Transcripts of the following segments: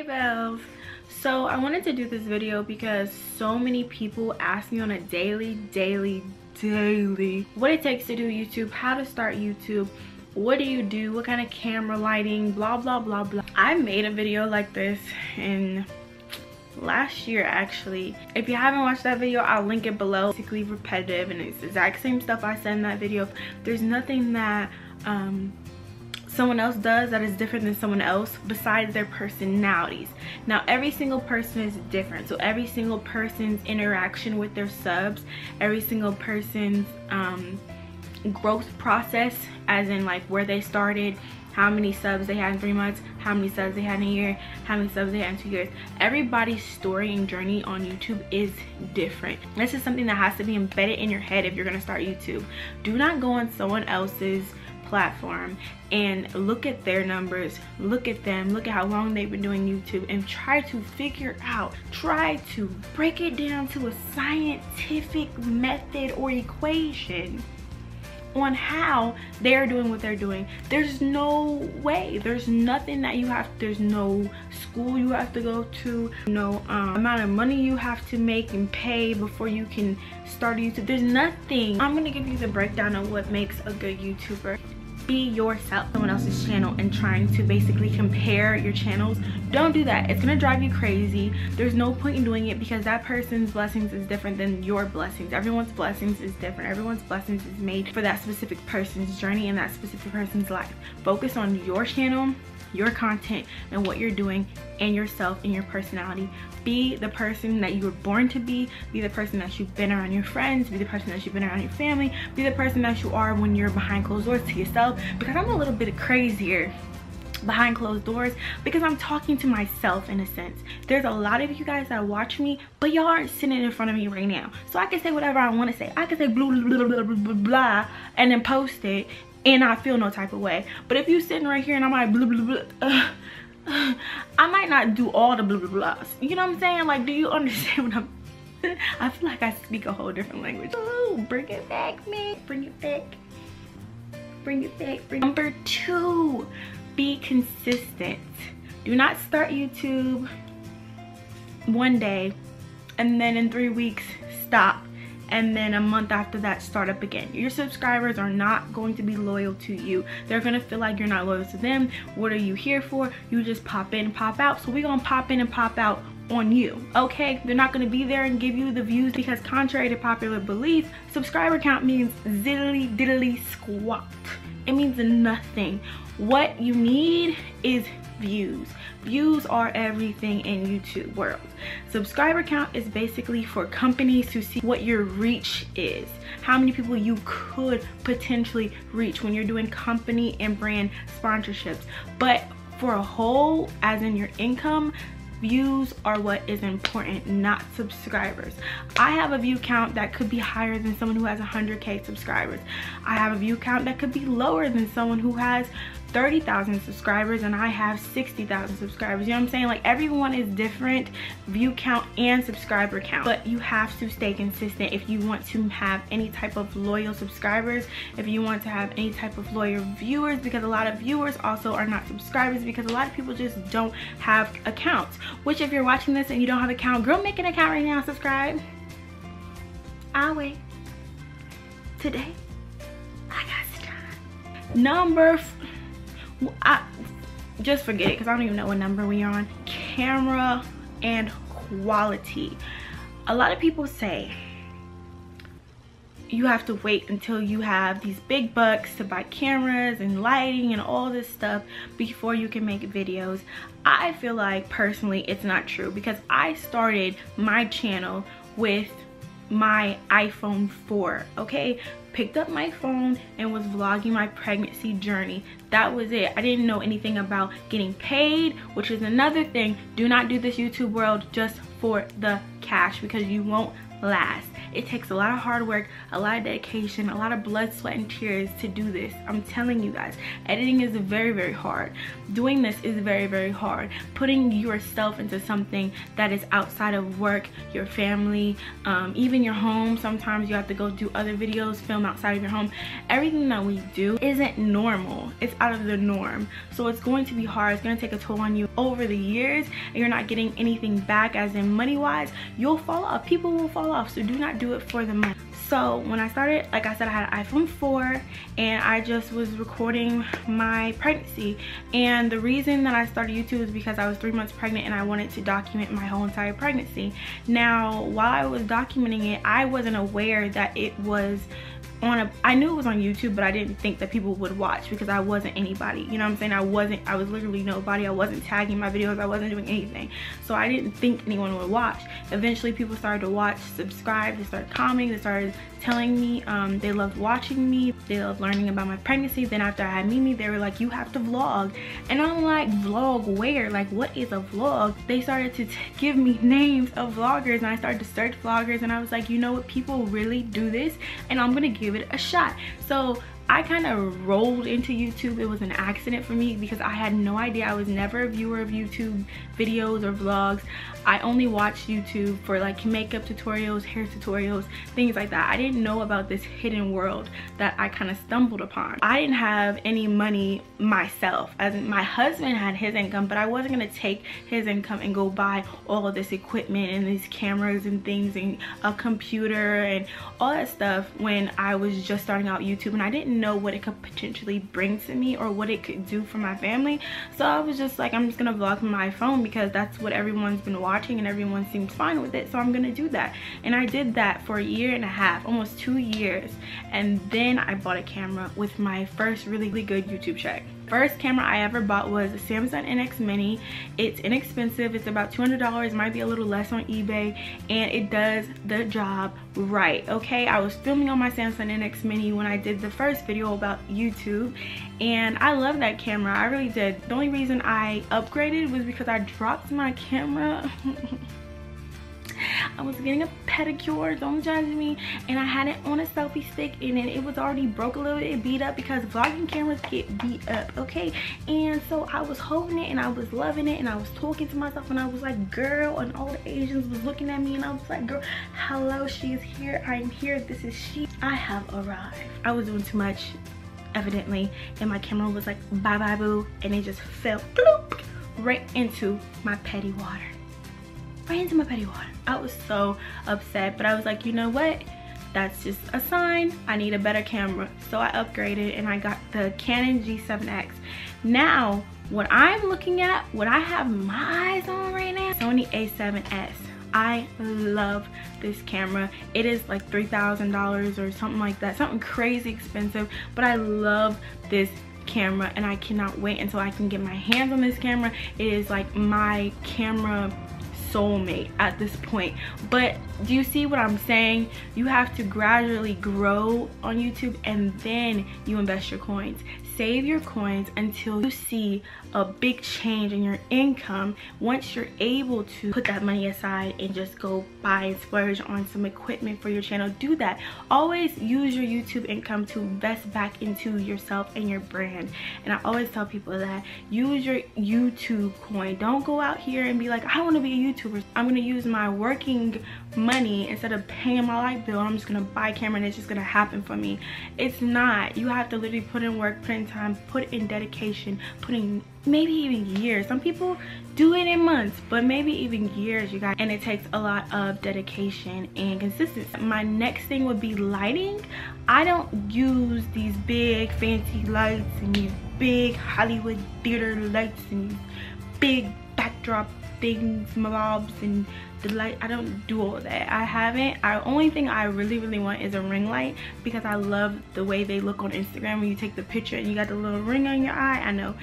Bells. So I wanted to do this video because so many people ask me on a daily what it takes to do YouTube, how to start YouTube, what do you do, what kind of camera lighting, blah blah blah blah. I made a video like this in last year actually. If you haven't watched that video, I'll link it below. It's basically repetitive and it's the exact same stuff I said in that video. There's nothing that someone else does that is different than someone else besides their personalities. Now every single person is different, so every single person's interaction with their subs, every single person's growth process, as in like where they started, how many subs they had in 3 months, how many subs they had in a year, how many subs they had in 2 years. Everybody's story and journey on YouTube is different. This is something that has to be embedded in your head if you're gonna start YouTube. Do not go on someone else's platform and look at their numbers, look at them, look at how long they've been doing YouTube, and try to figure out, try to break it down to a scientific method or equation on how they're doing what they're doing. There's no way, there's nothing that you have, there's no school you have to go to, no amount of money you have to make and pay before you can start a YouTube. There's nothing. I'm gonna give you the breakdown of what makes a good YouTuber. Be yourself. Someone else's channel and trying to basically compare your channels, don't do that. It's gonna drive you crazy. There's no point in doing it because that person's blessings is different than your blessings. Everyone's blessings is different. Everyone's blessings is made for that specific person's journey and that specific person's life. Focus on your channel, your content, and what you're doing, and yourself and your personality. Be the person that you were born to be the person that you've been around your friends, be the person that you've been around your family, be the person that you are when you're behind closed doors to yourself. Because I'm a little bit crazier behind closed doors because I'm talking to myself in a sense. There's a lot of you guys that watch me, but y'all aren't sitting in front of me right now, so I can say whatever I want to say. I can say blah blah blah blah blah blah and then post it and I feel no type of way. But if you sitting right here and I'm like blah blah blah, I might not do all the blah blah blahs. You know what I'm saying? Like, do you understand what I'm I feel like I speak a whole different language. Oh, bring it back, man. Bring it back. Bring it back. Number 2, be consistent. Do not start YouTube one day and then in 3 weeks stop, and then a month after that start up again. Your subscribers are not going to be loyal to you. They're gonna feel like you're not loyal to them. What are you here for? You just pop in, pop out. So we're gonna pop in and pop out on you, okay? They're not gonna be there and give you the views because contrary to popular belief, subscriber count means ziddly diddly squat. It means nothing. What you need is views. Views are everything in YouTube world. Subscriber count is basically for companies to see what your reach is, how many people you could potentially reach when you're doing company and brand sponsorships. But for a whole, as in your income, views are what is important, not subscribers. I have a view count that could be higher than someone who has 100K subscribers. I have a view count that could be lower than someone who has 30,000 subscribers and I have 60,000 subscribers. You know what I'm saying? Like, everyone is different, view count and subscriber count. But you have to stay consistent if you want to have any type of loyal subscribers, if you want to have any type of loyal viewers, because a lot of viewers also are not subscribers because a lot of people just don't have accounts. Which, if you're watching this and you don't have an account, girl, make an account right now, subscribe. I'll wait. Today, I got time. Just forget it because I don't even know what number we are on. Camera and quality. A lot of people say you have to wait until you have these big bucks to buy cameras and lighting and all this stuff before you can make videos. I feel like personally it's not true because I started my channel with my iPhone 4, okay? Picked up my phone and was vlogging my pregnancy journey. That was it. I didn't know anything about getting paid, which is another thing. Do not do this YouTube world just for the cash because you won't last. It takes a lot of hard work, a lot of dedication, a lot of blood, sweat, and tears to do this. I'm telling you guys, editing is very, very hard. Doing this is very, very hard. Putting yourself into something that is outside of work, your family, even your home. Sometimes you have to go do other videos, film outside of your home. Everything that we do isn't normal. It's out of the norm. So it's going to be hard. It's going to take a toll on you over the years, and you're not getting anything back, as in money wise. You'll fall off. People will fall off. So do not do it for the money. So when I started, like I said, I had an iPhone 4 and I just was recording my pregnancy. And the reason that I started YouTube is because I was 3 months pregnant and I wanted to document my whole entire pregnancy. Now, while I was documenting it, I wasn't aware that it was I knew it was on YouTube, but I didn't think that people would watch because I wasn't anybody. You know what I'm saying? I was literally nobody. I wasn't tagging my videos. I wasn't doing anything. So I didn't think anyone would watch. Eventually people started to watch, subscribe, they started commenting, they started telling me they loved watching me, they loved learning about my pregnancy. Then after I had Mimi, they were like, you have to vlog. And I'm like, vlog where? Like, what is a vlog? They started to give me names of vloggers, and I started to search vloggers, and I was like, you know what, people really do this, and I'm gonna give it a shot. So I kind of rolled into YouTube. It was an accident for me because I had no idea. I was never a viewer of YouTube videos or vlogs. I only watched YouTube for like makeup tutorials, hair tutorials, things like that. I didn't know about this hidden world that I kind of stumbled upon. I didn't have any money myself, as in my husband had his income, but I wasn't gonna take his income and go buy all of this equipment and these cameras and things and a computer and all that stuff when I was just starting out YouTube, and I didn't know what it could potentially bring to me or what it could do for my family. So I was just like, I'm just gonna vlog from my phone because that's what everyone's been watching and everyone seems fine with it, so I'm gonna do that. And I did that for 1.5 years, almost 2 years, and then I bought a camera with my first really good YouTube check. First camera I ever bought was a Samsung NX Mini. It's inexpensive. It's about $200, might be a little less on eBay, and it does the job right. Okay, I was filming on my Samsung NX Mini when I did the first video about YouTube, and I love that camera. I really did. The only reason I upgraded was because I dropped my camera. I was getting a pedicure, don't judge me, and I had it on a selfie stick, and then it was already broke a little bit, beat up, because vlogging cameras get beat up, okay? And so I was holding it and I was loving it, and I was talking to myself, and I was like, girl, and all the Asians was looking at me, and I was like, girl, hello, she is here, I'm here, this is she, I have arrived. I was doing too much, evidently, and my camera was like, bye bye boo, and it just fell bloop, right into my petty water. Right into my petty water. I was so upset, but I was like, you know what, that's just a sign. I need a better camera. So I upgraded and I got the Canon G7X. Now what I'm looking at, what I have my eyes on right now, Sony A7S. I love this camera. It is like $3,000 or something like that, something crazy expensive, but I love this camera and I cannot wait until I can get my hands on this camera. It is like my camera soulmate at this point. But do you see what I'm saying? You have to gradually grow on YouTube, and then you invest your coins. Save your coins until you see a big change in your income. Once you're able to put that money aside and just go buy and splurge on some equipment for your channel, do that. Always use your YouTube income to invest back into yourself and your brand. And I always tell people that use your YouTube coin. Don't go out here and be like, I want to be a YouTuber. I'm going to use my working money instead of paying my light bill. I'm just going to buy a camera and it's just going to happen for me. It's not. You have to literally put in work, put in time, put in dedication, put in maybe even years. Some people do it in months, but maybe even years, you guys. And it takes a lot of dedication and consistency. My next thing would be lighting. I don't use these big fancy lights and these big Hollywood theater lights and these big backdrop things, mobs, and the light. I don't do all that. I haven't. Only thing I really want is a ring light, because I love the way they look on Instagram when you take the picture and you got the little ring on your eye. I know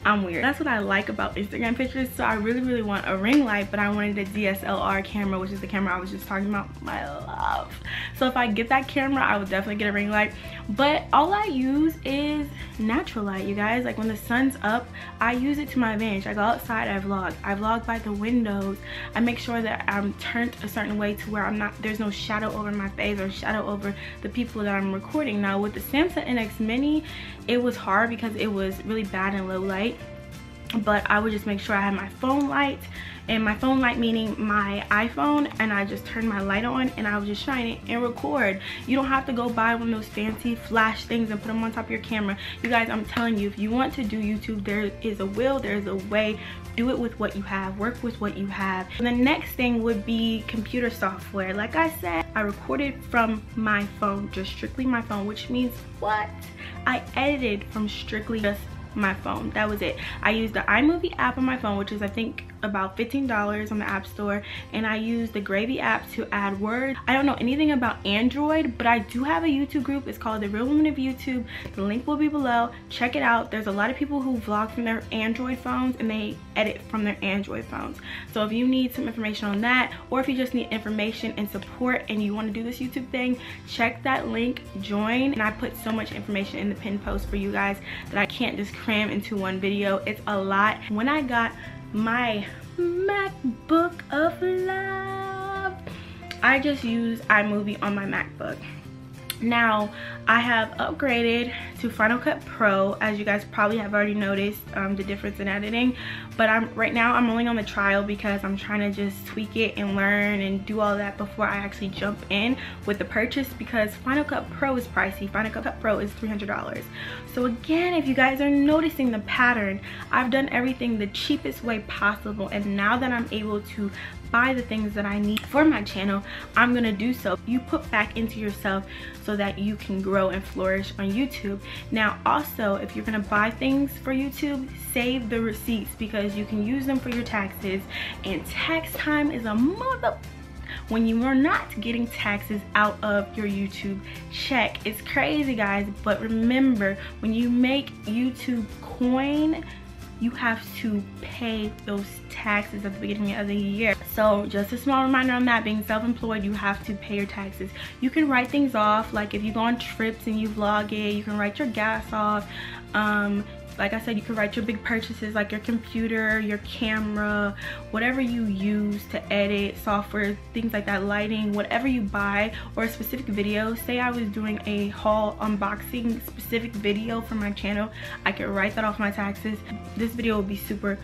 I'm weird. That's what I like about Instagram pictures. So I really want a ring light, but I wanted a DSLR camera, which is the camera I was just talking about, my love. So if I get that camera, I would definitely get a ring light. But all I use is natural light, you guys. Like when the sun's up, I use it to my advantage. I go outside, I vlog by the windows. I make sure that I'm turned a certain way to where there's no shadow over my face or shadow over the people that I'm recording. Now with the Samsung NX Mini, it was hard because it was really bad in low light, but I would just make sure I had my phone light, and my phone light meaning my iPhone, and I just turn my light on and I would just shine it and record. You don't have to go buy one of those fancy flash things and put them on top of your camera. You guys, I'm telling you, if you want to do YouTube, there is a will, there's a way. Do it with what you have, work with what you have. And the next thing would be computer software. Like I said, I recorded from my phone, just strictly my phone, which means what? I edited from strictly just my phone. That was it. I used the iMovie app on my phone, which is I think about $15 on the App Store, and I use the Gravy app to add words. I don't know anything about Android, but I do have a YouTube group. It's called The Real Women of YouTube. The link will be below. Check it out. There's a lot of people who vlog from their Android phones and they edit from their Android phones. So if you need some information on that, or if you just need information and support and you want to do this YouTube thing, check that link, join. And I put so much information in the pinned post for you guys that I can't just cram into one video. It's a lot. When I got my MacBook of love, I just use iMovie on my MacBook. Now I have upgraded to Final Cut Pro, as you guys probably have already noticed the difference in editing, but right now I'm only on the trial because I'm trying to just tweak it and learn and do all that before I actually jump in with the purchase, because Final Cut Pro is pricey. Final Cut Pro is $300. So again, if you guys are noticing the pattern, I've done everything the cheapest way possible, and now that I'm able to buy the things that I need for my channel, I'm gonna do so. You put back into yourself so that you can grow and flourish on YouTube. Now also, if you're gonna buy things for YouTube, save the receipts, because you can use them for your taxes, and tax time is a mother when you are not getting taxes out of your YouTube check. It's crazy, guys, but remember, when you make YouTube coin, you have to pay those taxes at the beginning of the year. So just a small reminder on that, being self-employed, you have to pay your taxes. You can write things off, like if you go on trips and you vlog it, you can write your gas off. Like I said, you can write your big purchases like your computer, your camera, whatever you use to edit, software, things like that, lighting, whatever you buy, or a specific video. Say I was doing a haul unboxing specific video for my channel, I could write that off my taxes. This video would be super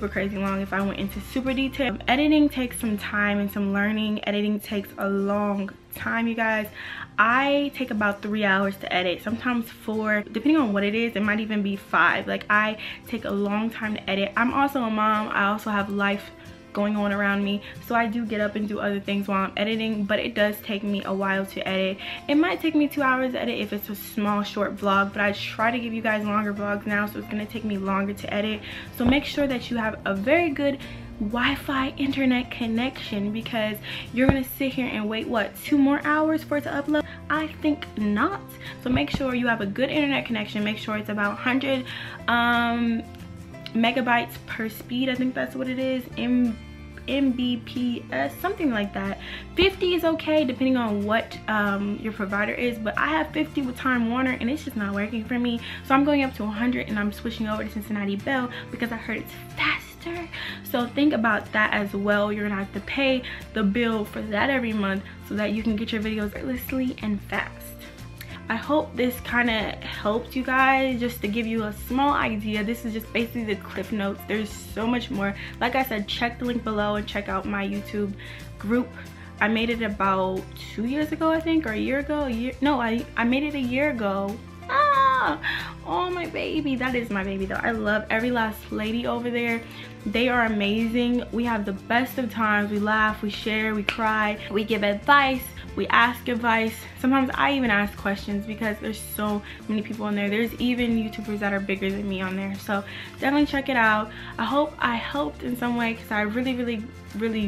crazy long if I went into super detail. Editing takes some time and some learning. Editing takes a long time, you guys. I take about 3 hours to edit, sometimes 4, depending on what it is. It might even be 5. Like, I take a long time to edit. I'm also a mom. I also have life going on around me, so I do get up and do other things while I'm editing, but it does take me a while to edit. It might take me 2 hours to edit if it's a small short vlog, but I try to give you guys longer vlogs now, so it's going to take me longer to edit. So make sure that you have a very good Wi-Fi internet connection, because you're gonna sit here and wait, what, 2 more hours for it to upload? I think not. So make sure you have a good internet connection. Make sure it's about 100 megabytes per speed. I think that's what it is. Mbps, something like that. 50 is okay depending on what your provider is, but I have 50 with Time Warner and it's just not working for me. So I'm going up to 100 and I'm switching over to Cincinnati Bell because I heard it's faster. So think about that as well. You're gonna have to pay the bill for that every month so that you can get your videos effortlessly and fast. I hope this kind of helped you guys, just to give you a small idea. This is just basically the cliff notes. There's so much more. Like I said, check the link below and check out my YouTube group. I made it about 2 years ago, I think, or a year ago. I made it a year ago. Oh, my baby. That is my baby though. I love every last lady over there. They are amazing. We have the best of times. We laugh, we share, we cry, we give advice, we ask advice. Sometimes I even ask questions because there's so many people in there. There's even YouTubers that are bigger than me on there. So definitely check it out. I hope I helped in some way, because I really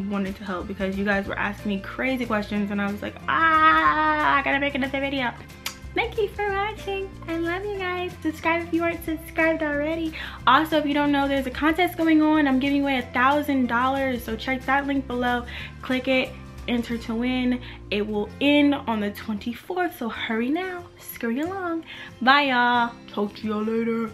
wanted to help, because you guys were asking me crazy questions and I was like, I gotta make another video. Thank you for watching. I love you guys. Subscribe if you aren't subscribed already. Also, if you don't know, there's a contest going on. I'm giving away $1,000. So check that link below. Click it. Enter to win. It will end on the 24th. So hurry now. Scurry along. Bye, y'all. Talk to y'all later.